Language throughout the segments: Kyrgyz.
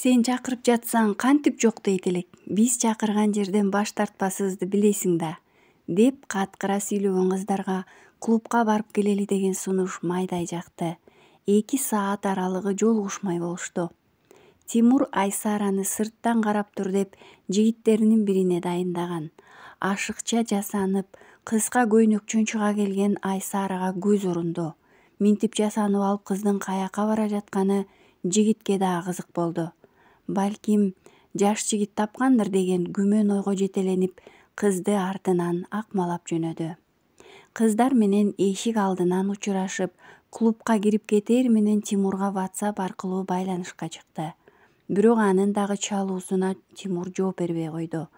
Сен чакырып жатсаң кантип жок дейт элек. Биз чакырган жерден баш тартпасыбызды билесиң да, деп каткыра сүйлөгөн кыздарга клубка барып келели деген сунуш майдай жакты. 2 саат аралыгы жолугушмай болушту. Тимур Айсараны сырттан карап тур деп жигиттеринин бирине дайындаган. Ашыкча жасанып, кыска көйнөкчөн чыга келген Айсарага көз урунду. Минтип жасанып алып кыздын каяка бара жатканы жигитке да кызык болду. Балким жаш жигит тапкандыр деген күмөн ойго жетеленип, кызды артынан акмалап жөнөдү. Кыздар менен эшик алдынан учурашып, клубка кирип кетер менен Тимурга WhatsApp аркылуу байланышка чыкты. Бирок анын дагы чалуусуна Тимур жооп бербей койду.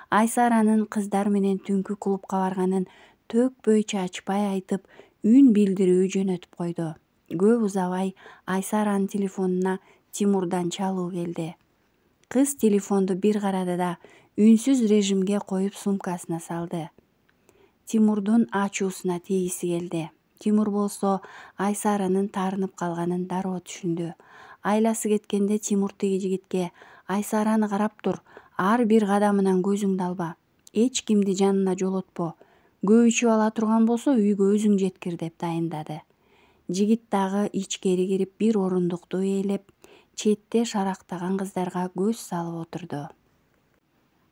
Айсаранын кыздар менен түнкү клубка барганын төкпөй чачпай айтып, үн билдирүү жөнөтүп койду. Көп узабай Айсаранын телефонуна Тимурдан чалуу келди. Кыз телефонду бир карады да үнсүз режимге коюп сумкасына салды. Тимурдун ачуусуна тийгиси келди. Тимур болсо Айсаранын таарынып калганын дароо түшүндү. Айласы кеткенде Тимур тиги жигитке «Айсараны карап тур, ар бир кадамынан көзүңдү алба, эч кимди жанына жолотпо, көп ичип ала турган болсо үйгө өзүң жеткир» деп дайындады. Жигит дагы ичкери кирип бир орундукту ээлеп, четте шарактаган кыздарга көз салып отурду.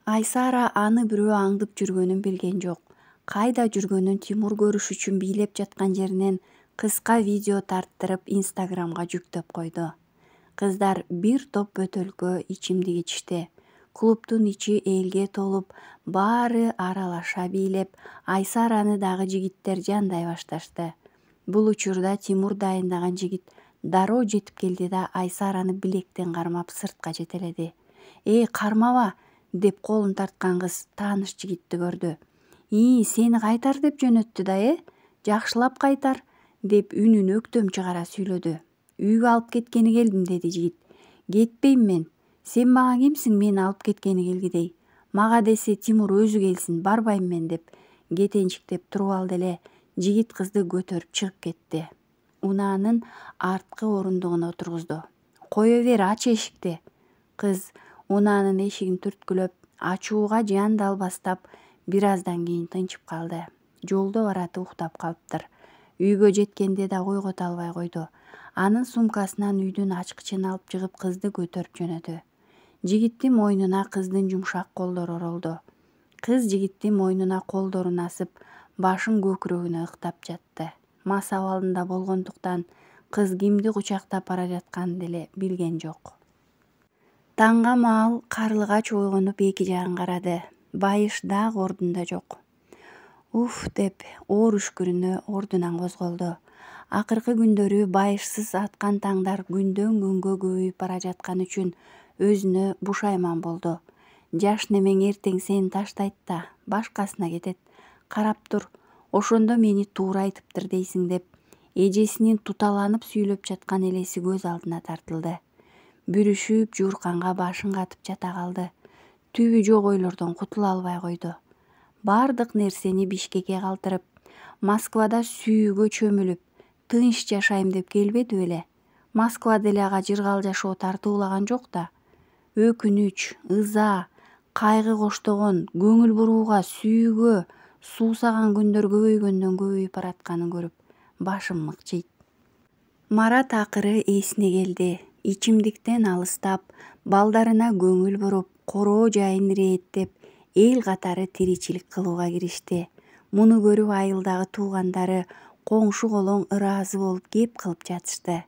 Айсара аны бирөө аңдып жүргөнүн билген жок. Кайда жүргөнүн Тимур көрүш үчүн бийлеп жаткан жеринен кыска видео тарттырып Инстаграмга жүктөп койду. Кыздар бир топ бөтөлкө ичимдик ичишти. Клубдун ичи элге толуп, баары аралаша бийлеп, Айсараны дагы жигиттер жандай башташты. Бул учурда Тимур дайындаган жигит дароо жетип келди да Айсараны билектен кармап сыртка жетеледи. Кармаба!» деп колун тарткан кыз тааныш жигитти көрдү. Сени кайтар деп жөнөттү да, жакшылап кайтар» деп үнүн өктөм чыгара сүйлөдү. «Үйгө алып кеткени келдим» деди жигит. «Кетпейм мен. Сен мага кимсиң мени алып кеткени келгидей? Мага десе Тимур өзү келсин, барбайм мен» деп кетенчиктеп туруп алды эле жигит кызды көтөрүп чыгып кетти. Унаанын арткы орундугуна отургузду. «Кое бер, ач эшикти». Кыз унаанын эшигин түрткүлөп, ачууга жан далбастап, бир аздан кийин тынчып калды. Жолдо бараты уктап калыптыр. Үйгө жеткенде да койгото албай койду. Анын сумкасынан үйдүн ачкычын алып чыгып кызды көтөрүп жөнөдү. Жигиттин мойнуна кыздын жумшак колдору оролду. Кыз жигиттин мойнуна колдорун асып, башын көкүрөгүнө ыктап жатты. Мас абалында болгондуктан кыз кимди кучактап бара жатканын деле билген жок. Таңга маал карлыгач ойгонуп эки жагын карады. Байыш дагы ордунда жок. «Уф» деп оор үшкүрүнө ордунан козголду. Акыркы күндөрү байышсыз аткан таңдар күндөн күнгө көбөйүп бара жаткан үчүн өзүнө бушайман болду. Жаш немең эртең сени таштайт да башкасына кетет. Карап тур, ошондо мени туура айтыптыр дейсиң деп эжесинин туталанып сүйлөп жаткан элеси көз алдына тартылды. Бүрүшүп жуурканга башын катып жата калды. Түбү жок ойлордон кутула албай койду. Бардык нерсени Бишкекке калтырып, Москвада сүйүүгө чөмүлүп, тынч жашайм деп келбеди беле? Москва деле ага жыргал жашоо тартуулаган жок да. Өкүнүч, ыза, кайгы коштогон, көңүл бурууга, сүйүүгө суусаган күндөр көбөйгөндөн көбөйүп баратканын көрүп, башым мыкчыйт. Марат акыры эсине келди. Ичимдиктен алыстап, балдарына көңүл буруп, короо жайын ирээттеп, эл катары тиричилик кылууга киришти. Муну көрүп айылдагы туугандары коңшу колоң ыраазы болуп кеп кылып жатышты.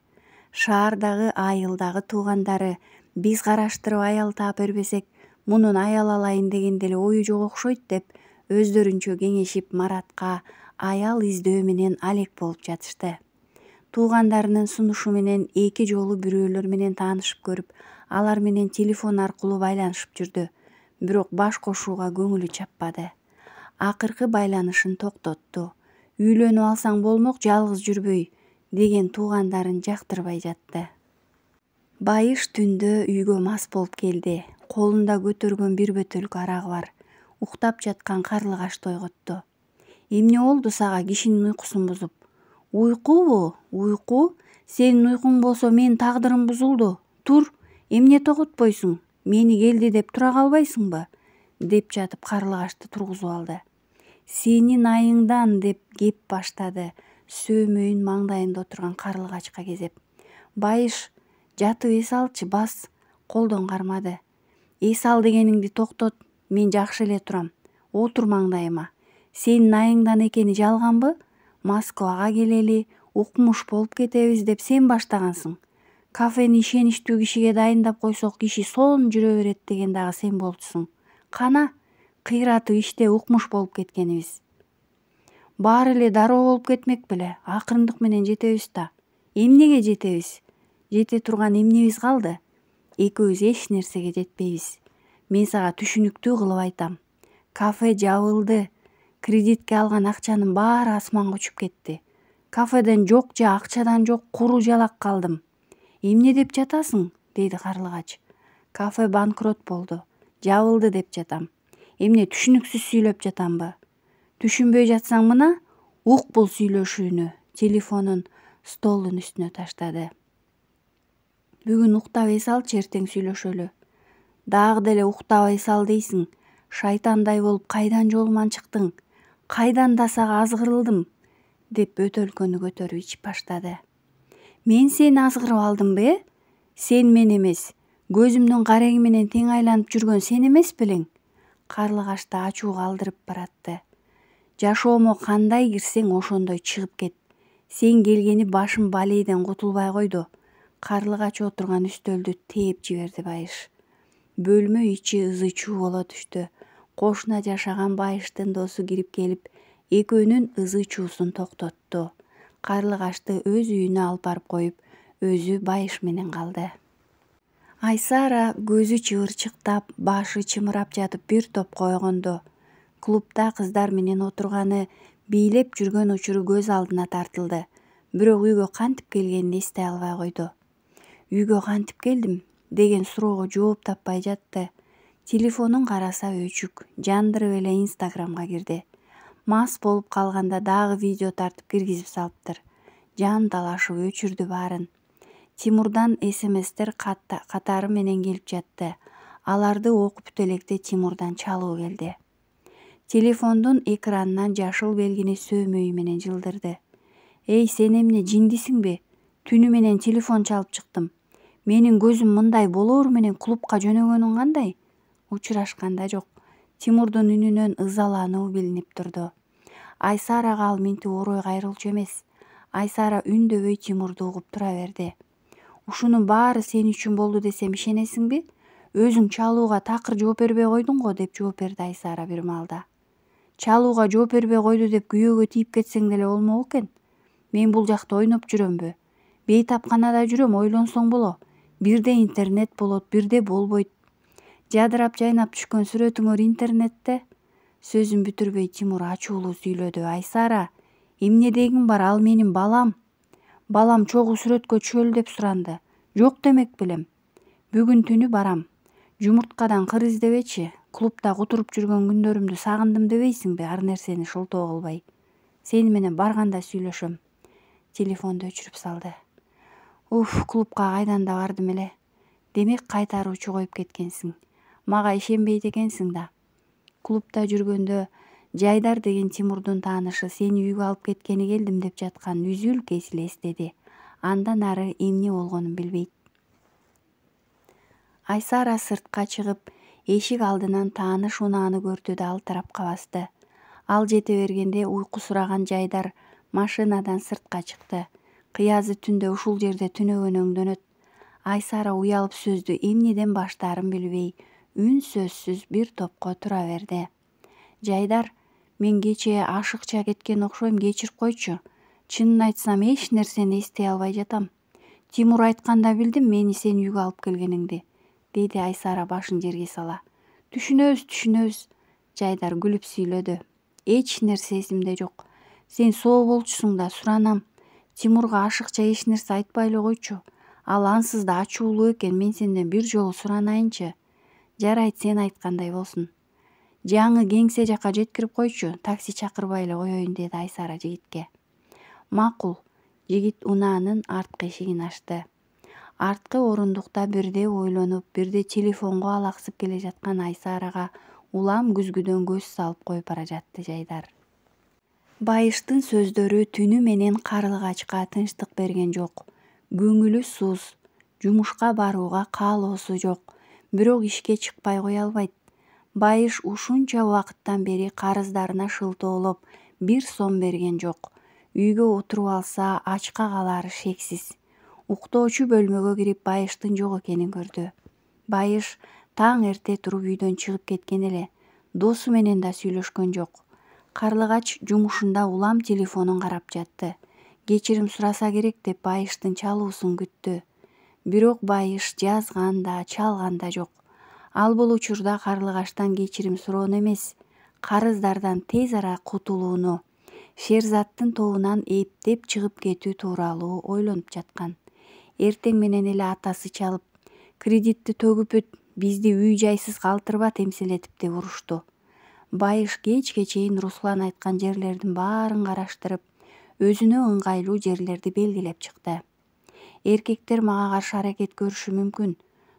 Шаардагы айылдагы туугандары биз караштырып аял таап бербесек, мунун аял алайын деген деле ою жок окшойт деп өздөрүнчө кеңешип Маратка аял издөө менен алек болуп жатышты. Туугандарынын сунушу менен эки жолу бирөөлөр менен таанышып көрүп, алар менен телефон аркылуу байланышып жүрдү. Бирок баш кошууга көңүлү чаппады. Акыркы байланышын токтотту. «Үйлөнүп алсаң болмок, жалгыз жүрбөй» деген туугандарын жактырбай жатты. Байыш түндө үйгө мас болуп келди. Колунда көтөргөн бир бөтөлкө арагы бар. Уктап жаткан карлыгачты ойготту. «Эмне болду сага кишинин уйкусун бузуп?» «Уйкубу? Уйку? Сенин уйкуң болсо менин тагдырым бузулду. Тур, Эмне тоготпойсуң? Мени келди деп тура калбайсыңбы? Деп жатып Карлыгачты тургузуп алды. Сенин айыңдан деп кеп баштады сөөмөйүн маңдайында отурган Карлыгачка кезеп. Байыш, жатып эс алчы, бас. Колдон кармады. Эс ал дегениңди токтот, мен жакшы эле турам. Отур маңдайыма. Сенин айыңдан экени жалганбы? Москвага келели, укмуш болуп кетебиз деп сен баштагансың. Кафени ишеничтүү кишиге дайындап койсок киши сонун жүрө берет деген дагы сен болчусуң. Кана, кыйратып иште укмуш болуп кеткенибиз. Баары эле дароо болуп кетмек беле, акырындык менен жетебиз да. Эмнеге жетебиз? Жете турган эмнебиз калды? Экөөбүз эч нерсеге жетпейбиз. Мен сага түшүнүктүү кылып айтам. Кафе жабылды. Кредитке алган акчанын баары асманга учуп кетти. Кафеден жок же акчадан жок, куру жалак калдым. Эмне деп жатасың? Деди Карлыгач. Кафе банкрот болду. Жабылды деп жатам. Эмне түшүнүксүз сүйлөп жатамбы? Түшүнбөй жатсаң мына, ук бул сүйлөшүүнү. Телефонун столдун үстүнө таштады. Бүгүн уктап эс алчы, эртең сүйлөшөлү. Дагы деле уктап эс ал дейсиң. Шайтандай болуп кайдан жолуман чыктың? Кайдан да сага азгырылдым? Деп бөтөлкөнү көтөрүп ичип баштады. Мен сени азгырып алдымбы? Сен мен эмес, көзүмдүн кареги менен тең айланып жүргөн сен эмес белең? Карлыгачты ачууга алдырып баратты. Жашоомо кандай кирсең ошондой чыгып кет. Сен келгени башым балейден кутулбай койду. Карлыгач отурган үстөлдү тээп жиберди Байыш. Бөлмө ичи ызы-чуу боло түштү. Кошуна жашаган Байыштын досу кирип келип, экөөнүн ызы-чуусун токтотту. Карлыгачты өз үйүнө алып барып коюп, өзү Байыш менен калды. Айсара көзү чыбырчыктап, башы чымырап жатып бир топ койгондо, клубда кыздар менен отурганы, бийлеп жүргөн учуру көз алдына тартылды. Бирок үйгө кантип келгенин эстей албай койду. Үйгө кантип келдим деген суроого жооп таппай жатты. Телефонун караса өчүк, жандырып эле Инстаграмга кирди. Мас болуп калганда дагы видео тартып киргизип салыптыр. Жан талашып өчүрдү баарын. Тимурдан СМСтер катары менен келип жатты. Аларды окуп бүтө электе Тимурдан чалуу келди. Телефондун экранынан жашыл белгини сөөмөйү менен жылдырды. Эй, сен эмне жиндисиңби? Түнү менен телефон чалып чыктым. Менин көзүм мындай болоору менен клубка жөнөгөнүң кандай? Учурашканда жок. Тимурдун үнүнөн ызалануу билинип турду. Айсарага ал минтип орой кайрылчу эмес. Айсара үндөбөй Тимурду угуп тура берди. Ушунун баары сен үчүн болду десем ишенесиңби? Өзүң чалууга такыр жооп бербей койдуң го, деп жооп берди Айсара бир маалда. Чалууга жооп бербей койду деп күйөөгө тийип кетсең деле болмок экен. Мен бул жакта ойноп жүрөмбү? Бейтапканада жүрөм, ойлонсоң боло. Бирде интернет болот, бирде болбойт. Жадырап жайнап түшкөн сүрөтүңөр интернетте. Сөзүн бүтүрбөй Тимур ачуулуу сүйлөдү. Айсара, эмне дегиң бар, ал менин балам. Балам чогуу сүрөткө түшөлү деп суранды. Жок демек белем. Бүгүн түнү барам. Жумурткадан кыр издебечи. Клубда кутуруп жүргөн күндөрүмдү сагындым дебейсиңби, ар нерсени шылтоо кылбай. Сени менен барганда сүйлөшөм. Телефонду өчүрүп салды. Клубка кайдан да бардым эле. Демек кайтаруучу коюп кеткенсиң. Мага ишенбейт экенсиң да. Клубда жүргөндө Жайдар деген Тимурдун таанышы сени үйгө алып кеткени келдим деп жаткан үзүл кесил эстеди. Андан ары эмне болгонун билбейт. Айсара сыртка чыгып, эшик алдынан тааныш унааны көрдү да ал тарапка басты. Ал жете бергенде уйкусураган Жайдар машинадан сыртка чыкты. Кыязы түндө ушул жерде түнөгөн өңдөнөт. Айсара уялып сөздү эмнеден баштаарын билбей, үн сөзсүз бир топко тура берди. Жайдар, мен кечээ ашыкча кеткен окшойм, кечирип койчу. Чынын айтсам эч нерсени эстей албай жатам. Тимур айтканда билдим мени сен үйгө алып келгениңди, деди Айсара башын жерге сала. Түшүнөбүз. Жайдар күлүп сүйлөдү. Эч нерсе эсимде жок. Сен соо болчусуң да, суранам. Тимурга ашыкча эч нерсе айтпай эле койчу. Ал ансыз да ачуулуу экен, мен сенден бир жолу суранайынчы. Жарайт, сен айткандай болсун. Жаңы кеңсе жака жеткирип койчу, такси чакырбай эле коеюн, деди Айсара жигитке. Макул. Жигит унаанын арткы эшигин ачты. Арткы орундукта бирде ойлонуп, бирде телефонго алаксып келе жаткан Айсарага улам күзгүдөн көз салып коюп бара жатты Жайдар. Байыштын сөздөрү түнү менен Карлыгачка тынчтык берген жок. Көңүлү суз, жумушка барууга каалоосу жок, бирок ишке чыкпай кое албайт. Байыш ушунча убакыттан бери карыздарына шылтоолоп, 1 сом берген жок. Үйгө отуруп алса ачка калаары шексиз. Уктоочу бөлмөгө кирип Байыштын жок экенин көрдү. Байыш таң эрте туруп үйдөн чыгып кеткен эле. Досу менен да сүйлөшкөн жок. Карлыгач жумушунда улам телефонун карап жатты. Кечирим сураса керек деп Байыштын чалуусун күттү. Бирок Байыш жазган да, чалган да жок. Ал бул учурда Карлыгачтан кечирим суроону эмес, карыздардан тез ара кутулууну, Шерзаттын тобунан эптеп чыгып кетүү тууралуу ойлонуп жаткан. Эртең менен эле атасы чалып, кредитти төгүп бүт, бизди үй-жайсыз калтырба темселетип деп урушту. Байыш кечке чейин Руслан айткан жерлердин баарын караштырып, өзүнө ыңгайлуу жерлерди белгилеп чыкты. Эркектер мага каршы аракет көрүшү мүмкүн.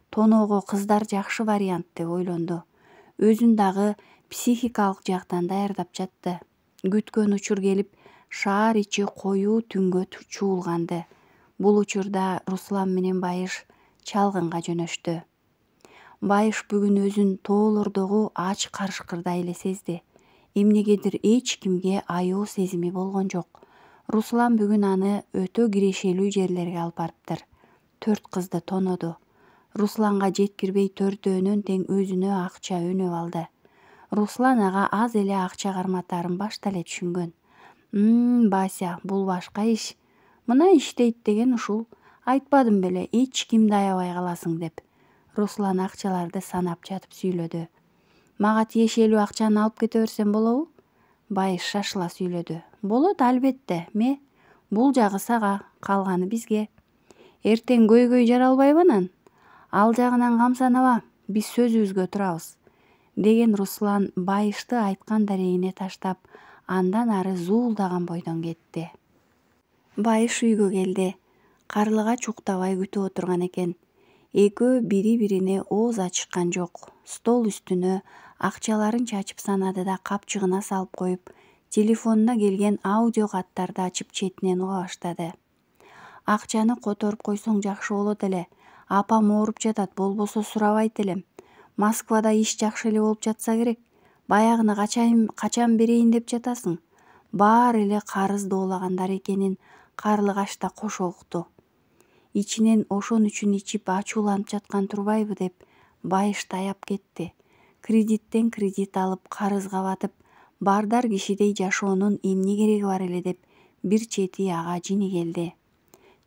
Тоноого кыздар жакшы вариант деп ойлонду. Өзүн дагы психикалык жактан даярдап жатты. Күткөн учур келип, шаар ичи коюу түнгө чуулганды. Бул учурда Руслан менен Байыш чалгынга жөнөштү. Байыш бүгүн өзүн тоолордогу ач карышкырдай эле сезди. Эмнегедир эч кимге аяоо сезими болгон жок. Руслан бүгүн аны өтө кирешелүү жерлерге алып барыптыр. 4 кызды тоноду. Русланга жеткирбей төртөөнөн тең өзүнө акча өнөп алды. Руслан ага аз эле акча карматаарын башта эле түшүнгөн. Бася, бул башка иш. Мына иштейт деген ушул. Айтпадым беле, эч кимди аябай каласың деп. Руслан акчаларды санап жатып сүйлөдү. Мага тиешелүү акчаны алып кете берсем болобу? Байыш шашыла сүйлөдү. Болот албетте, бул жагы сага, калганы бизге. Эртең көйгөй жаралбайбы анан? Ал жагынан камсанаба, биз сөзүбүзгө турабыз. Деген Руслан Байышты айткан дарегине таштап, андан ары зуулдаган бойдон кетти. Байыш үйгө келди. Карлыгач уктабай күтүп отурган экен. Экөө бири-бирине ооз ачышкан жок. Стол үстүнө акчаларын чачып санады да капчыгына салып коюп, телефонуна келген аудио каттарды ачып четинен уга баштады. Акчаны которуп койсоң жакшы болот эле. Апам ооруп жатат, болбосо сурабайт элем. Москвада иш жакшы эле болуп жатса керек. Баягыны качан берейин деп жатасың? Баары эле карыз доолагандар экенин Карлыгач да кошо укту. Ичинен ошон үчүн ичип ачууланып жаткан турбайбы деп Байыш таяп кетти. Кредиттен кредит алып, карызга батып, бардар кишидей жашоонун эмне кереги бар эле деп бир чети ага жини келди.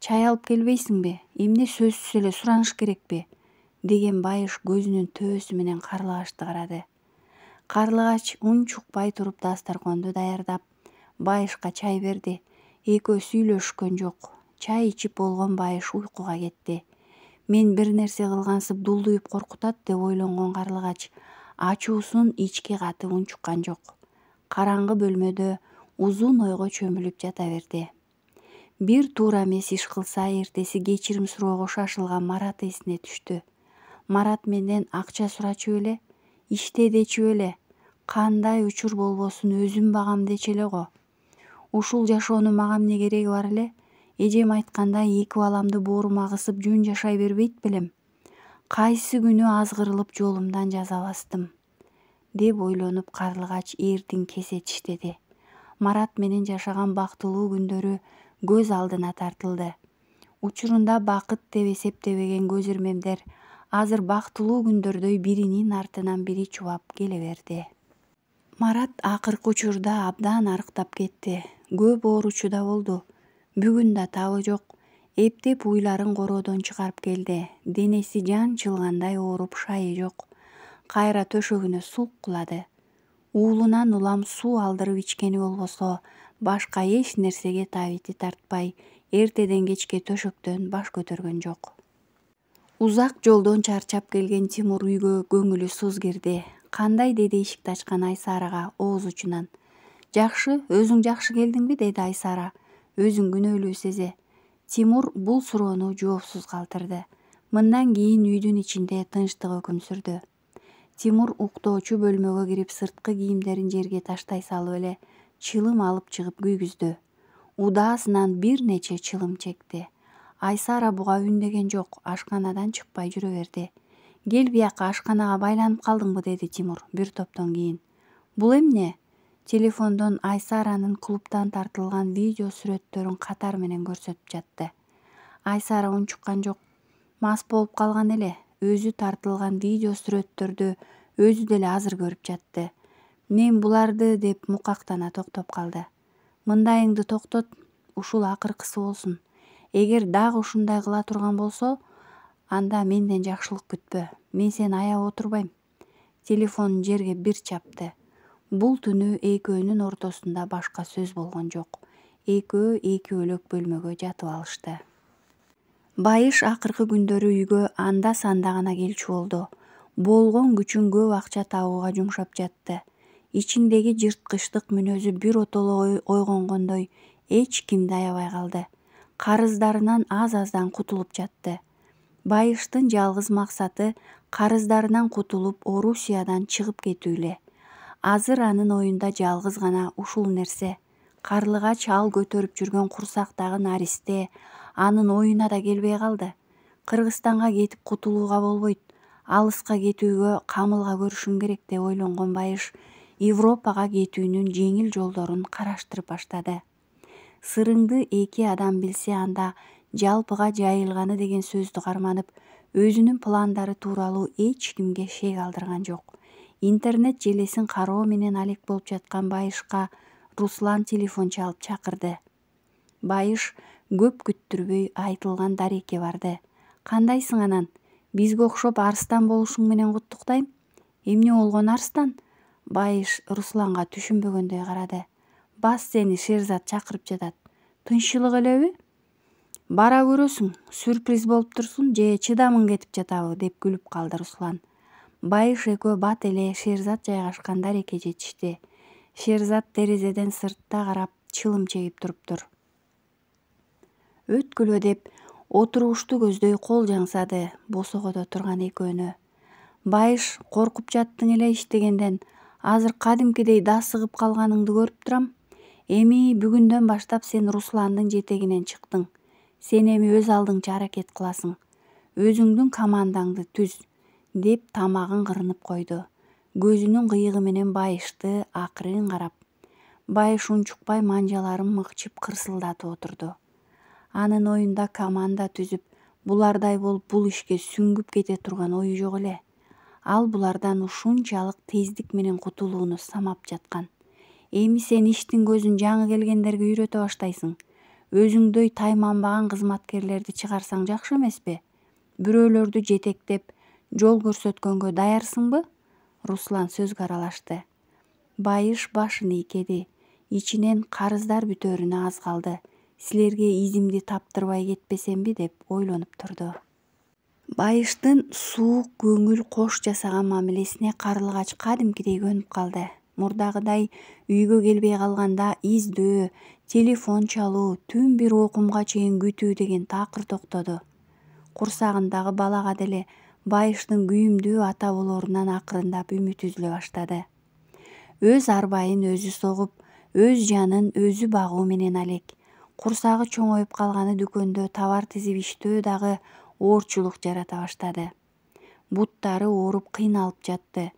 Чай алып келбейсиңби? Эмне сөзсүз эле сураныш керекпи? Деген Байыш көзүнүн төөсү менен Карлыгачты карады. Карлыгач унчукпай туруп дасторконду даярдап, Байышка чай берди. Экөө сүйлөшкөн жок. Чай ичип болгон Байыш уйкуга кетти. Мен бир нерсе кылгансып дулдуйуп коркутат деп ойлонгон Карлыгач ачуусун ички катып унчуккан жок. Караңгы бөлмөдө узун ойго чөмүлүп жата берди. Бир туура эмес иш кылса эртеси кечирим суроого шашылган Марат эсине түштү. Марат менден акча сурачу эле, иште дечү эле, кандай учур болбосун өзүм багам дечү эле го. Ушул жашоонун мага эмне кереги бар эле? Эжем айткандай 2 баламды боорума кысып жөн жашай бербейт белем. Кайсы күнү азгырылып жолумдан жаза бастым, деп ойлонуп Карлыгач эрдин кесе тиштеди. Марат менен жашаган бактылуу күндөрү көз алдына тартылды. Учурунда бакыт деп эсептебеген көз ирмемдер азыр бактылуу күндөрдөй биринин артынан бири чубап келе берди. Марат акыркы учурда абдан арыктап кетти. Көп ооручу да болду. Бүгүн да табы жок. Эптеп уйларын короодон чыгарып келди. Денеси жан чылгандай ооруп, шайы жок. Кайра төшөгүнө сулкулады. Уулунан улам суу алдырып ичкени болбосо, башка эч нерсеге табити тартпай, эртеден кечке төшөктөн баш көтөргөн жок. Узак жолдон чарчап келген Тимур үйгө көңүлү суз кирди. Кандай деди эшикти ачкан Айсарага ооз учунан. Жакшы, өзүң жакшы келдиңби деди Айсара. Өзүн күнөөлүү сезе. Тимур бул суроону жоопсуз калтырды. Мындан кийин үйдүн ичинде тынчтык өкүм сүрдү. Тимур уктоочу бөлмөгө кирип сырткы кийимдерин жерге таштай салып эле чылым алып чыгып күйгүздү. Удаасынан бир нече чылым чекти. Айсара буга үндеген жок, ашканадан чыкпай жүрө берди. Кел бияка, ашканага байланып калдыңбы, деди Тимур бир топтон кийин. Бул эмне? Телефондон Айсаранын клубтан тартылган видео сүрөттөрүн катар менен көрсөтүп жатты. Айсара унчуккан жок, мас болуп калган эле. Өзү тартылган видео сүрөттөрдү өзү деле азыр көрүп жатты. Мен буларды деп мукактана токтоп калды. Мындайыңды токтот, ушул акыркысы болсун. Эгер дагы ушундай кыла турган болсо, анда менден жакшылык күтпө. Мен сени аяп отурбайм. Телефонун жерге бир чапты. Бул түнү экөөнүн ортосунда башка сөз болгон жок. Экөө эки бөлөк бөлмөгө жатып алышты. Байыш акыркы күндөрү үйгө анда-санда гана келчү болду. Болгон күчүн көп акча табууга жумшап жатты. Ичиндеги жырткычтык мүнөзү бир отоло ойгонгондой эч кимди аябай калды. Карыздарынан аз-аздан кутулуп жатты. Байыштын жалгыз максаты карыздарынан кутулуп Орусиядан чыгып кетүү эле. Азыр анын оюнда жалгыз гана ушул нерсе. Карлыгач ал көтөрүп жүргөн курсактагы наристе анын оюна да келбей калды. Кыргызстанга кетип кутулууга болбойт, алыска кетүүгө камылга көрүшүм керек деп ойлонгон Байыш Европага кетүүнүн жеңил жолдорун караштырып баштады. Сырыңды эки адам билсе, анда жалпыга жайылганы деген сөздү карманып, өзүнүн пландары тууралуу эч кимге шек алдырган жок. Интернет желесин кароо менен алек болуп жаткан Байышка Руслан телефон чалып чакырды. Байыш көп күттүрбөй айтылган дарекке барды. Кандайсың анан? Бизге окшоп арстан болушуң менен куттуктайм. Эмне болгон арстан? Байыш Русланга түшүнбөгөндөй карады. Бас сени Шерзат чакырып жатат. Тынччылык элеби? Бара көрөсүң, сюрприз болуп турсун, же чыдамың кетип жатабы, деп күлүп калды Руслан. Байыш экөө бат эле Шерзат жайгашкан дарекке жетишти. Шерзат терезеден сыртта карап чылым чегип туруптур. Өткүлө деп отурушту көздөй кол жаңсады босогодо турган экөөнү. Байыш, коркуп жаттың эле иштегенден, азыр кадимкидей дасыгып калганыңды көрүп турам. Эми бүгүндөн баштап сен Русландын жетегинен чыктың. Сен эми өз алдыңча аракет кыласың. Өзүңдүн командаңды түз, деп тамагын кырынып койду. Көзүнүн кыйыгы менен Байышты акырын карап. Байыш унчукпай манжаларын мыкчып кырсылдатып отурду. Анын оюнда команда түзүп, булардай болуп бул ишке сүңгүп кете турган ою жок эле. Ал булардан ушунчалык тездик менен кутулууну самап жаткан. Эми сен иштин көзүн жаңы келгендерге үйрөтө баштайсың. Өзүңдөй тайманбаган кызматкерлерди чыгарсаң жакшы эмеспи? Бирөөлөрдү жетектеп, жол көрсөткөнгө даярсыңбы? Руслан сөзгө аралашты. Байыш башын ийкеди. Ичинен карыздар бүтөрүнө аз калды. Силерге изимди таптырбай кетпесемби, деп ойлонуп турду. Байыштын суук көңүл кош жасаган мамилесине Карлыгач кадимкидей көнүп калды. Мурдагыдай үйгө келбей калганда издөө, телефон чалуу, түн бир окумга чейин күтүү деген такыр токтоду. Курсагындагы балага деле Байыштын күйүмдүү ата болорунан акырындап үмүт үзүлө баштады. Өз арбайын өзү согуп, өз жанын өзү багуу менен алек. Курсагы чоңоюп калганы дүкөндө товар тизип иштөө дагы оорчулук жарата баштады. Буттары ооруп кыйналып жатты.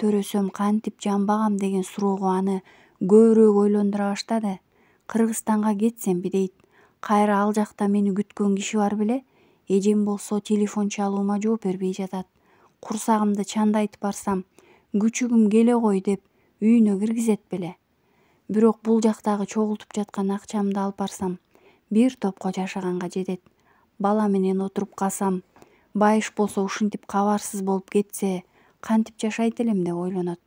Төрөсөм кантип жанбагам деген суроого аны көбүрөөк ойлондура баштады. Кыргызстанга кетсемби дейт. Кайра ал жакта мени күткөн киши бар беле? Эжем болсо телефон чалуума жооп бербей жатат. Курсагымды чандайтып барсам, күчүгүм келе кой деп үйүнө киргизет беле? Бирок бул жактагы чогултуп жаткан акчамды алып барсам, бир топко жашаганга жетет. Бала менен отуруп калсам, Байыш болсо ушинтип кабарсыз болуп кетсе, кантип жашайт элем деп ойлонот.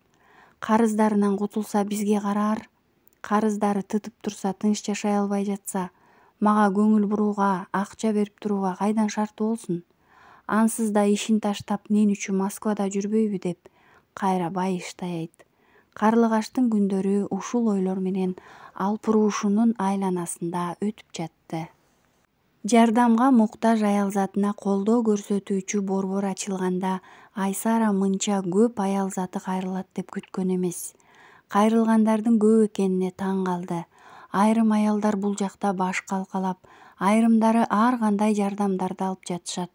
Карыздарынан кутулса бизге караар. Карыздары тытып турса, тынч жашай албай жатса, мага көңүл бурууга, акча берип турууга кайдан шарты болсун? Ансыз да ишин таштап мен үчүн Москвада жүрбөйбү, деп кайра Байыш таяйт. Карлыгаштын күндөрү ушул ойлор менен Алпуруушунун айланасында өтүп жатты. Жардамга муктаж аялзатына колдоо көрсөтүүчү борбор ачылганда Айсара мынча көп аялзаты кайрылат деп күткөн эмес. Кайрылгандардын көп экенине таң калды. Айрым аялдар бул жакта баш калкалап, айрымдары ар кандай жардамдарды алып жатышат.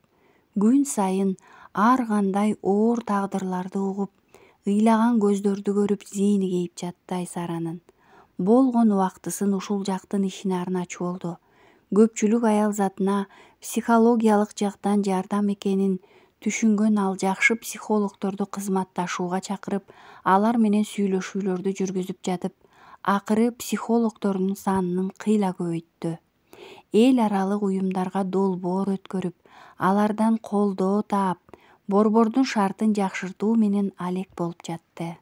Күн сайын ар кандай оор тагдырларды угуп, ыйлаган көздөрдү көрүп зээни кейип жатты Айсаранын. Болгон убактысын ушул жактын ишине арначу болду. Көпчүлүк аялзатына психологиялык жактан жардам экенин түшүнгөн ал жакшы психологдорду кызматташууга чакырып, алар менен сүйлөшүүлөрдү жүргүзүп жатып, акыры психологдордун санын кыйла көбөйттү. Эл аралык уюмдарга долбоор өткөрүп, алардан колдоо таап, борбордун шартын жакшыртуу менен алек болуп жатты.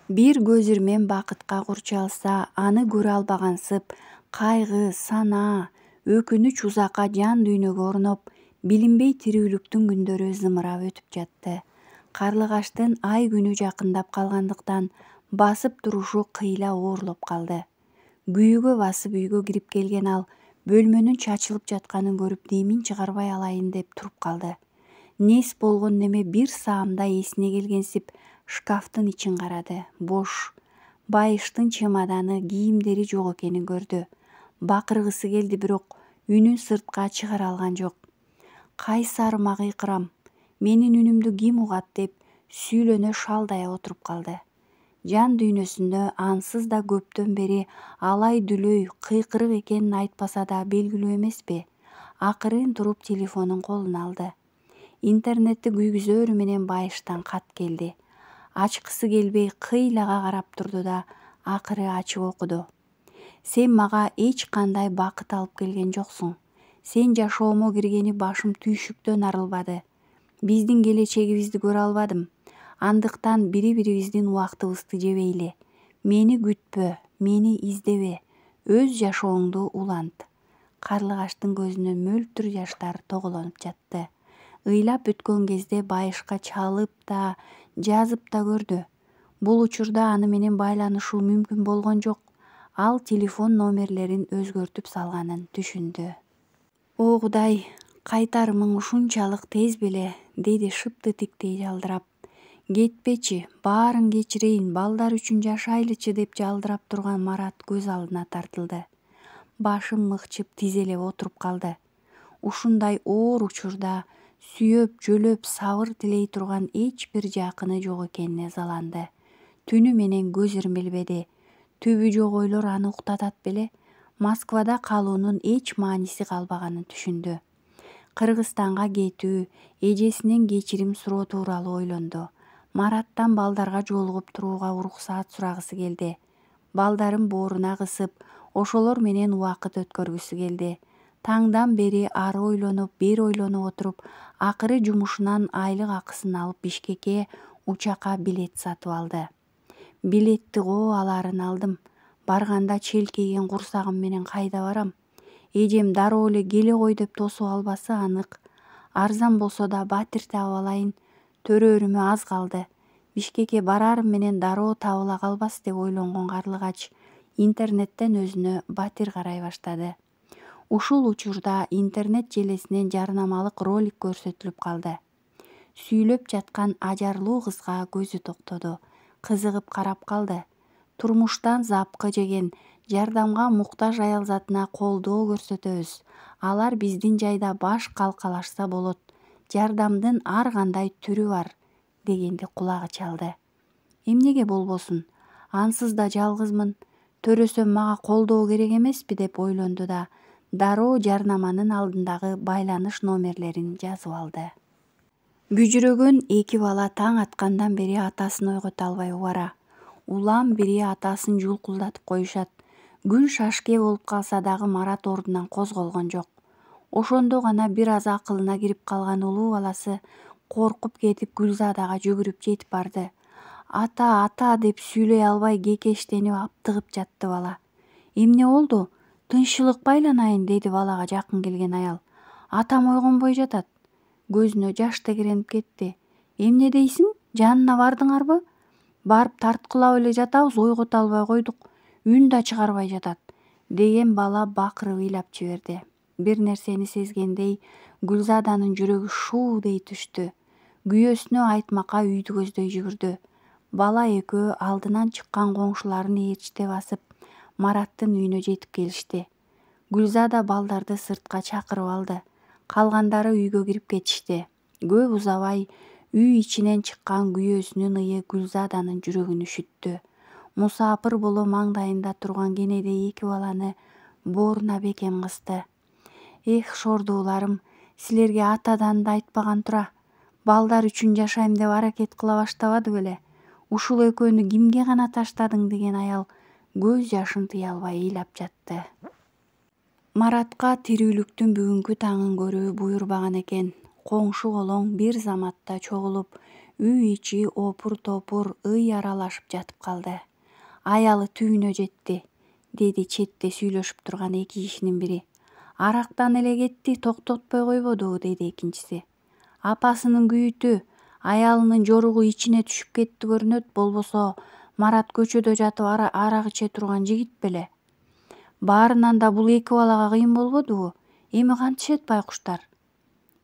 Бир көз ирмен бакытка курчалса, аны көрө албагансып, кайгы, санаа, өкүнүч узакка жан дүйнөгө орноп, билинбей тирүүлүктүн күндөрү зымырап өтүп жатты. Карлыгаштын ай күнү жакындап калгандыктан басып турушу кыйла оорлоп калды. Күйүүгө басып үйгө кирип келген ал бөлмөнүн чачылып жатканын көрүп демин чыгарбай алайын деп туруп калды. Нес болгон неме бир саамда эсине келгенсип шкафтын ичин карады. Бош. Байыштын чемоданы, кийимдери жок экенин көрдү. Бакыргысы келди, бирок үнүн сыртка чыгара алган жок. Кайсарыма кыйкырам, менин үнүмдү ким угат деп сүүлөнө шалдая отуруп калды. Жан дүйнөсүндө ансыз да көптөн бери алай дүлөй, кыйкырык экенин айтпаса да белгилүү эмеспи? Акырын туруп телефонун колуна алды. Интернетти күйгүзөрү менен Байыштан кат келди. Ачкысы келбей кыйлага карап турду да, акыры ачып окуду. Сен мага эч кандай бакыт алып келген жоксуң. Сен жашоомо киргени башым түйшүктөн арылбады. Биздин келечегибизди көрө албадым. Андыктан бири-бирибиздин убактыбызды жебейли. Мени күтпө, мени издебе. Өз жашооңду улант. Карлыгаштын көзүнө мөлтүр жаштар тоголонуп жатты. Ыйлап өткөн кезде Байышка чалып да, жазып да көрдү. Бул учурда аны менен байланышуу мүмкүн болгон жок. Ал телефон номерлерин өзгөртүп салганын түшүндү. О Кудай, кайтарымың ушунчалык тез беле, деди шыпты тиктей жалдырап. Кетпечи, баарын кечирейин, балдар үчүн жашайлычы деп жалдырап турган Марат көз алдына тартылды. Башын мыкчып тизелеп отуруп калды. Ушундай оор учурда сүйөп, жөлөп, сабыр тилей турган эч бир жакыны жок экенине ызаланды. Түнү менен көз ирмелбеди. Түбү жок ойлор аны уктатат беле? Москвада калуунун эч мааниси калбаганын түшүндү. Кыргызстанга кетүү, эжесинен кечирим суроо тууралуу ойлонду. Мараттан балдарга жолугуп турууга уруксаат сурагысы келди. Балдарын бооруна кысып, ошолор менен убакыт өткөргүсү келди. Таңдан бери ары ойлонуп, бери ойлонуп отуруп, акыры жумушунан айлык акысын алып Бишкекке учакка билет сатып алды. Билетти аларын алдым. Барганда челкейген курсагым менен кайда барам? Эжем дароо эле келе кой деп тосуп албасы анык. Арзан болсо да батир таап алайын. Төрөөрүмө аз калды. Бишкекке барарым менен дароо табыла калбас деп ойлонгон Карлыгач интернеттен өзүнө батир карай баштады. Ушул учурда интернет желесинен жарнамалык ролик көрсөтүлүп калды. Сүйлөп жаткан ажарлуу кызга көзү токтоду. Кызыгып карап калды. Турмуштан запкы жеген, жардамга муктаж аялзатына колдоо көрсөтөбүз. Алар биздин жайда баш калкалашса болот. Жардамдын ар кандай түрү бар, дегенди кулагы чалды. Эмнеге болбосун? Ансыз да жалгызмын. Төрөсөм мага колдоо керек эмеспи деп ойлонду да, дароо жарнаманын алдындагы байланыш номерлерин жазып алды. Бүжүрөгөн эки бала таң аткандан бери атасын ойгото албай убара. Улам бири атасын жулкулдатып коюшат. Күн шашке болуп калса дагы Марат ордунан козголгон жок. Ошондо гана бир аз акылына кирип калган улуу баласы коркуп кетип Гүлзадага жүгүрүп жетип барды. Ата, ата деп сүйлөй албай кекештенип аптыгып жатты бала. Эмне болду? Тынччылык байланайын, деди балага жакын келген аял. Атам ойгонбой жатат. Көзүнө жаш тегеренип кетти. Эмне дейсиң? Жанына бардыңарбы? Барып тарткылап эле жатабыз, ойгото албай койдук. Үн да чыгарбай жатат, деген бала бакырып ыйлап жиберди. Бир нерсени сезгендей Гүлзаданын жүрөгү шуу дей түштү. Күйөөсүнө айтмакка үйдү көздөй жүгүрдү. Бала экөө алдынан чыккан коңшуларын ээрчите басып Мараттын үйүнө жетип келишти. Гүлзада балдарды сыртка чакырып алды. Калгандары үйгө кирип кетишти. Көп узабай үй ичинен чыккан күйөөсүнүн ые Гүлзаданын жүрөгүн үшүттү. Мусапыр боло маңдайында турган кенедей эки баланы бооруна бекем кысты. Эх, шордууларым, силерге атадан да айтпаган тура. Балдар үчүн жашайм деп аракет кыла баштабады беле. Ушул экөөнү кимге гана таштадың деген аял көз жашын тыя албай ыйлап жатты. Маратка тирүүлүктүн бүгүнкү таңын көрүү буйрбаган экен. Коңшу колоң бир заматта чогулуп, үй ичи опур-топур ый аралашып жатып калды. Аялы түбүнө жетти, деди четте сүйлөшүп турган эки кишинин бири. Арактан эле кетти, токтотпой койбоду, деди экинчиси. Апасынын күйүтү, аялынын жоругу ичине түшүп кетти көрүнөт, болбосо Марат көчөдө жатып арак иче турган жигит беле. Баарынан да бул эки балага кыйын болбодубу? Эми кантишет байкуштар?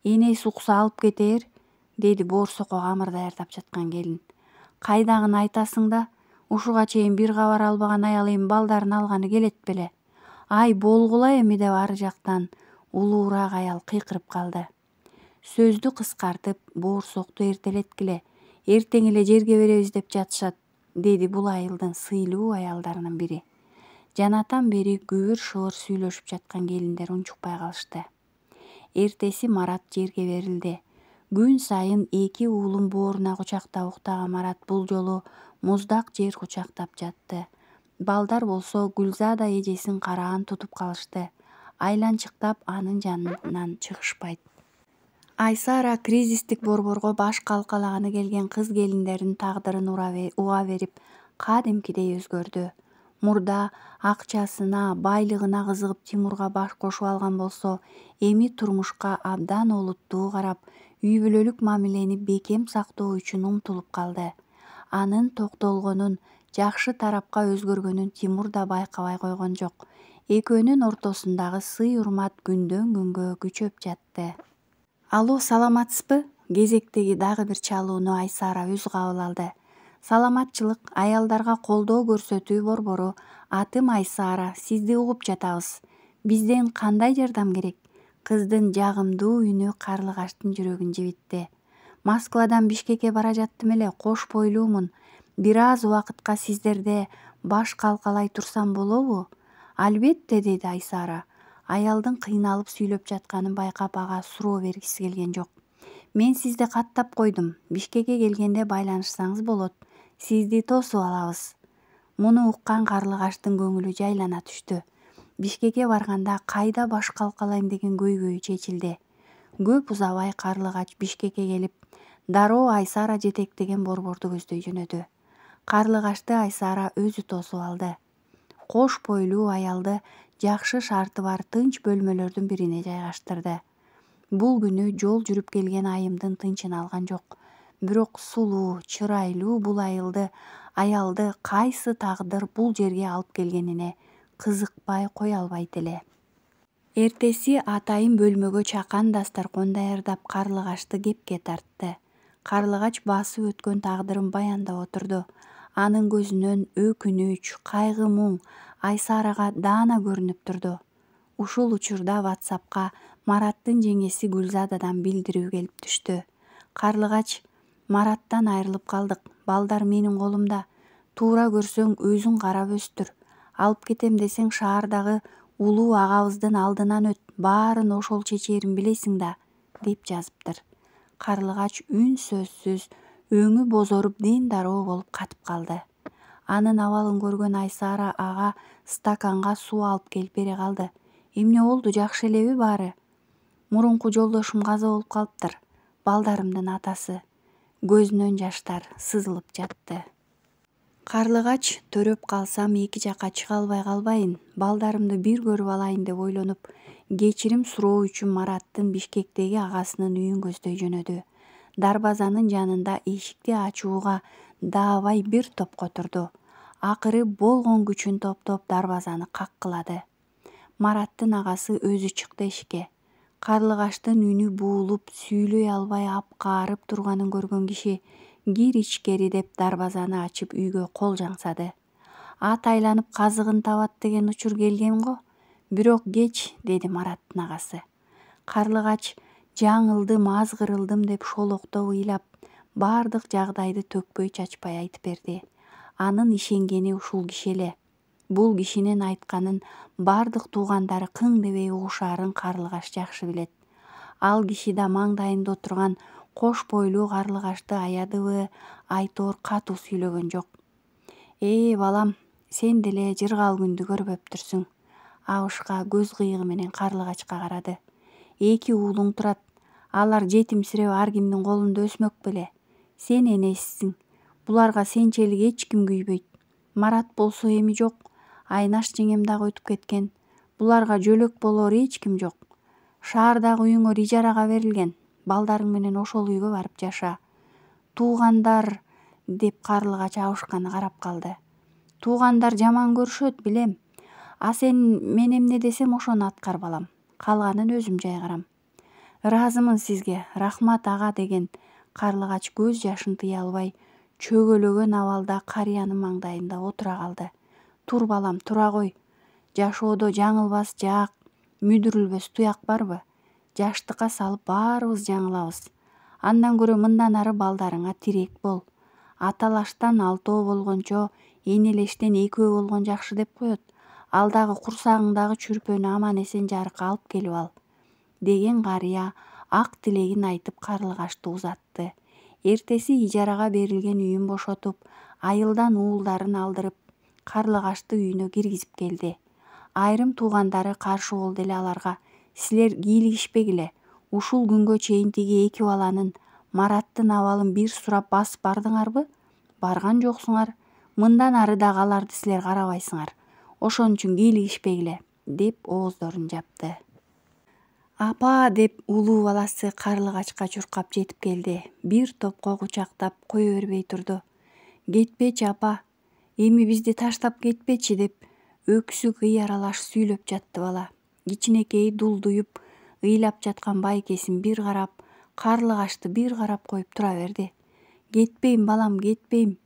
Энеси укса алып кетээр, деди боорсокко камыр даярдап жаткан келин. Кайдагын айтасың да, ушуга чейин бир кабар албаган аял эми балдарын алганы келет беле. Ай болгула эми, деп ары жактан улуураак аял кыйкырып калды. Сөздү кыскартып, боорсокту эртелеткиле, эртең эле жерге беребиз деп жатышат, деди бул айылдын сыйлуу аялдарынын бири. Жанатан бери күбүр шыбыр сүйлөшүп жаткан келиндер унчукпай калышты. Эртеси Марат жерге берилди. Күн сайын эки уулун бооруна кучактап уктаган Марат бул жолу муздак жер кучактап жатты. Балдар болсо Гүлзада эжесин караан тутуп калышты. Айланчыктап анын жанынан чыгышпайт. Айсара кризистик борборго баш калкалаганы келген кыз келиндердин тагдырын уга берип, кадимкидей өзгөрдү. Мурда акчасына, байлыгына кызыгып Тимурга баш кошуп алган болсо, эми турмушка абдан олуттуу карап, үй бүлөлүк мамилени бекем сактоо үчүн умтулуп калды. Анын токтолгонун, жакшы тарапка өзгөргөнүн Тимур да байкабай койгон жок. Экөөнүн ортосундагы сый-урмат күндөн күнгө күчөп жатты. Алло, саламатсызбы? Кезектеги дагы бир чалууну Айсара өз кабыл алды. Саламатчылык, аялдарга колдоо көрсөтүү борбору. Атым Айсара, сизди угуп жатабыз. Бизден кандай жардам керек? Кыздын жагымдуу үнү Карлыгаштын жүрөгүн жибитти. Москвадан Бишкекке бара жаттым эле, кош бойлуумун. Бир аз убакытка сиздерде баш калкалай турсам болобу? Албетте, деди Айсара. Аялдын кыйналып сүйлөп жатканын байкап ага суроо бергиси келген жок. Мен сизди каттап койдум. Бишкекке келгенде байланышсаңыз болот. Сизди тосуп алабыз. Муну уккан Карлыгаштын көңүлү жайлана түштү. Бишкекке барганда кайда баш калкалайм деген көйгөйү чечилди. Көп узабай Карлыгач Бишкекке келип, дароо Айсара жетектеген борборду көздөй жөнөдү. Карлыгашты Айсара өзү тосуп алды. Кош бойлуу аялды жакшы шарты бар тынч бөлмөлөрдүн бирине жайгаштырды. Бул күнү жол жүрүп келген айымдын тынчын алган жок. Бирок сулуу, чырайлуу бул аялды кайсы тагдыр бул жерге алып келгенине кызыкпай кое албайт эле. Эртеси атайын бөлмөгө чакан дасторкон даярдап Карлыгашты кепке тартты. Карлыгач басып өткөн тагдырын баяндап отурду. Анын көзүнөн өкүнүч, кайгы, муң Айсарага даана көрүнүп турду. Ушул учурда WhatsAppка Мараттын жеңеси Гүлзададан билдирүү келип түштү. Карлыгач: Мараттан айрылып калдык. Балдар менин колумда. Туура көрсөң өзүң карап өстүр. Алып кетем десең шаардагы улуу агабыздын алдынан өт. Баарын ошол чечээрин билесиң да, деп жазыптыр. Карлыгач үн сөзсүз, өңү бозоруп ден дароо болуп катып калды. Анын абалын көргөн Айсара ага стаканга суу алып келип бере калды. Эмне болду, жакшы элеби баары? Мурунку жолдошум каза болуп калыптыр. Балдарымдын атасы. Көзүнөн жаштар сызылып жатты. Карлыгач: төрөп калсам эки жакка чыга албай калбайын. Балдарымды бир көрүп алайын деп ойлонуп, кечирим суроо үчүн Мараттын Бишкектеги агасынын үйүн көздөй жөнөдү. Дарбазанын жанында эшикти ачууга даабай бир топ которду. Акыры болгон күчүн топтоп дарбазаны каккылады. Мараттын агасы өзү чыкты эшикке. Карлыгаштын үнү буулуп, сүйлөй албай апкаарып турганын көргөн киши кир ичкери деп дарбазаны ачып үйгө кол жаңсады. Ат айланып казыгын табат деген учур келген го. Бирок кеч, деди Мараттын агасы. Карлыгач жаңылдым, азгырылдым деп шолоктоп ыйлап, бардык жагдайды төкпөй чачпай айтып берди. Анын ишенгени ушул киши эле. Бул кишинин айтканын бардык туугандары кың дебей угушаарын Карлыгаш жакшы билет. Ал киши да маңдайында отурган кош бойлуу Карлыгашты аядыбы, Айтор катуу сүйлөгөн жок. Балам, сен деле жыргал күндү көрбөптүрсүң. Абышка көз кыйыгы менен Карлыгачка карады. Эки уулуң турат. Алар жетимсиреп ар кимдин колунда өсмөк беле. Сен энесисиң. Буларга сенчелик эч ким күйбөйт. Марат болсо эми жок. Айнаш жеңем дагы өтүп кеткен. Буларга жөлөк болор эч ким жок. Шаардагы үйүңөр ижарага берилген. Балдарың менен ошол үйгө барып жаша. Туугандар, деп Карлыгач Абышканы карап калды. Туугандар жаман көрүшөт, билем. Сен мен эмне десем ошону аткар, балам. Калганын өзүм жайгарам. Ыраазымын сизге, рахмат ага, деген Карлыгач көз жашын тыя албай, чөгөлөгөн абалда карыянын маңдайында отура калды. Тур, балам, тура кой. Жашоодо жаңылбас жаак, мүдүрүлбөс туяк барбы? Жаштыкка салып баарыбыз жаңылабыз. Андан көрө мындан ары балдарыңа тирек бол. Аталаштан алтоо болгончо энелештен экөө болгон жакшы деп коет. Ал дагы курсагыңдагы чүрпөнү аман эсен жарыкка алып келип ал, деген карыя ак тилегин айтып Карлыгашты узатты. Эртеси ижарага берилген үйүн бошотуп, айылдан уулдарын алдырып, Карлыгашты үйүнө киргизип келди. Айрым туугандары каршы болду эле аларга. Силер кийлигишпегиле. Ушул күнгө чейин тиги эки баланын, Мараттын абалын бир сурап басып бардыңарбы? Барган жоксуңар. Мындан ары дагы аларды силер карабайсыңар. Ошон үчүн кийлигишпегиле, деп ооздорун жапты. Апа, деп улуу баласы Карлыгачка чуркап жетип келди. Бир топко кучактап кое бербей турду. Кетпечи, апа. Эми бизди таштап кетпечи, деп өксүк ый аралаш сүйлөп жатты бала. Кичинекей дулдуюп ыйлап жаткан байкесин бир карап, Карлыгачты бир карап коюп тура берди. Кетпейм, балам, кетпейм.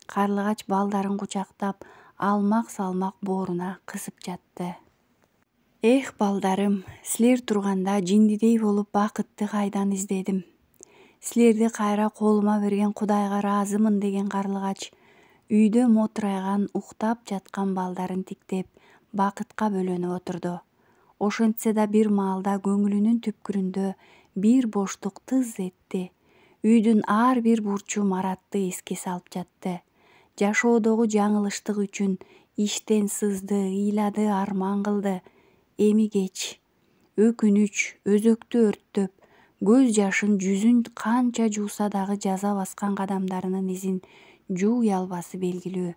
Карлыгач балдарын кучактап, алмак-салмак бооруна кысып жатты. Эх, балдарым, силер турганда жиндидей болуп бакытты кайдан издедим. Силерди кайра колума берген Кудайга ыраазымын, деген Карлыгач үйдө мотурайган уктап жаткан балдарын тиктеп, бакытка бөлөнүп отурду. Ошентсе да бир маалда көңүлүнүн түпкүрүндө бир боштук тыз этти. Үйдүн ар бир бурчу Маратты эске салып жатты. Жашоодогу жаңылыштык үчүн иштен сызды, ыйлады, арман кылды. Эми кеч. Өкүнүч өзөктү өрттөп, көз жашын жүзүн канча жууса дагы жаза баскан кадамдарынын изин жууй албасы белгилүү.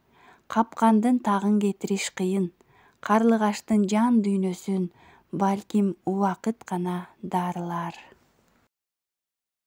Капкандын тагын кетириш кыйын. Карлыгаштын жан дүйнөсүн балким убакыт гана дарылар.